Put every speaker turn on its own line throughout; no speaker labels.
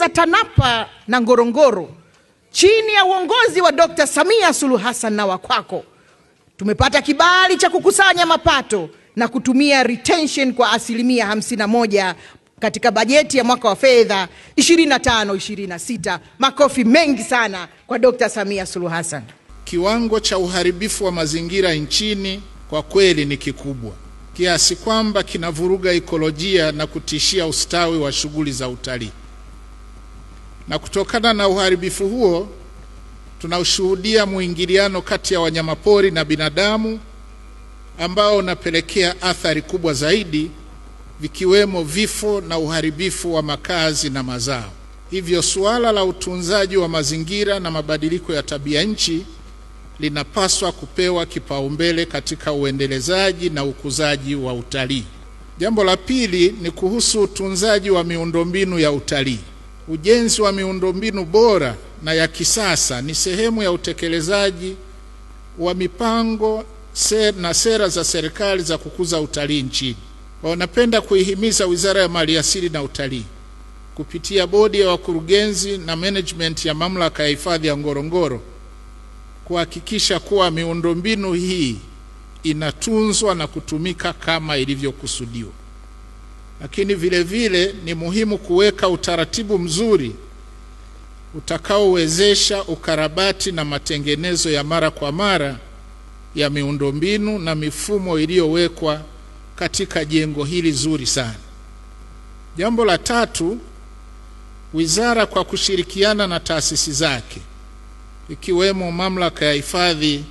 za TANAPA na Ngorongoro chini ya uongozi wa Dr. Samia Suluhu Hassan na wakwako tumepata kibali cha kukusanya mapato na kutumia retention kwa 51% katika bajeti ya mwaka wa fedha 25-26. Makofi mengi sana kwa Dr. Samia Suluhu Hassan.
Kiwango cha uharibifu wa mazingira nchini kwa kweli ni kikubwa, kiasi kwamba kinavuruga ekolojia na kutishia ustawi wa shughuli za utalii. Na kutokana na uharibifu huo, tunaushuhudia muingiliano kati ya wanyamapori na binadamu ambao unapelekea athari kubwa zaidi, vikiwemo vifo na uharibifu wa makazi na mazao. Hivyo suala la utunzaji wa mazingira na mabadiliko ya tabia nchi linapaswa kupewa kipaumbele katika uendelezaji na ukuzaji wa utalii. Jambo la pili ni kuhusu utunzaji wa miundombinu ya utalii. Ujenzi wa miundombinu bora na ya kisasa ni sehemu ya utekelezaji wa mipango na sera za serikali za kukuza utalii nchini. Napenda kuihimiza Wizara ya Maliasili na Utalii kupitia bodi ya wakurugenzi na management ya Mamlaka ya Hifadhi ya Ngorongoro kuhakikisha kuwa miundombinu hii inatunzwa na kutumika kama ilivyokusudiwa. Lakini vile vile ni muhimu kuweka utaratibu mzuri utakaowezesha ukarabati na matengenezo ya mara kwa mara ya miundombinu na mifumo iliyowekwa katika jengo hili zuri sana. Jambo la tatu, wizara kwa kushirikiana na taasisi zake ikiwemo Mamlaka ya Hifadhi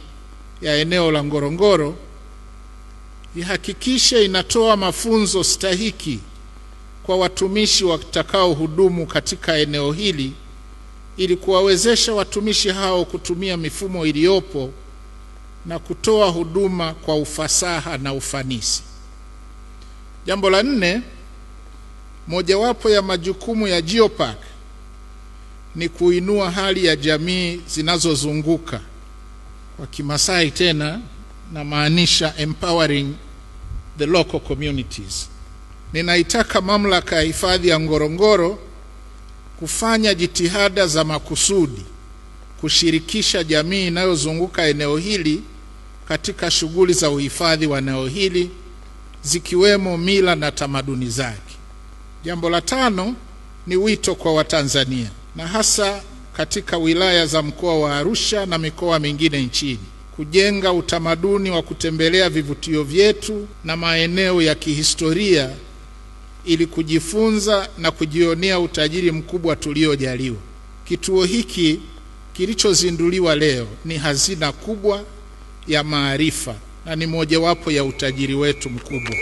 ya eneo la Ngorongoro ihakikishe inatoa mafunzo stahiki kwa watumishi watakao hudumu katika eneo hili ili kuwawezesha watumishi hao kutumia mifumo iliyopo na kutoa huduma kwa ufasaha na ufanisi. Jambo la nne, mojawapo ya majukumu ya Geopark ni kuinua hali ya jamii zinazozunguka. Kwa Kimasai tena na maanisha empowering the local communities. Ninaitaka Mamlaka ya Hifadhi ya Ngorongoro kufanya jitihada za makusudi kushirikisha jamii inayozunguka eneo hili katika shughuli za uhifadhi wa eneo hili, zikiwemo mila na tamaduni zake. Jambo la tano ni wito kwa Watanzania na hasa katika wilaya za mkoa wa Arusha na mikoa mingine nchini kujenga utamaduni wa kutembelea vivutio vyetu na maeneo ya kihistoria ili kujifunza na kujionea utajiri mkubwa tuliojaliwa. Kituo hiki kilichozinduliwa leo ni hazina kubwa ya maarifa na ni mojawapo ya utajiri wetu mkubwa.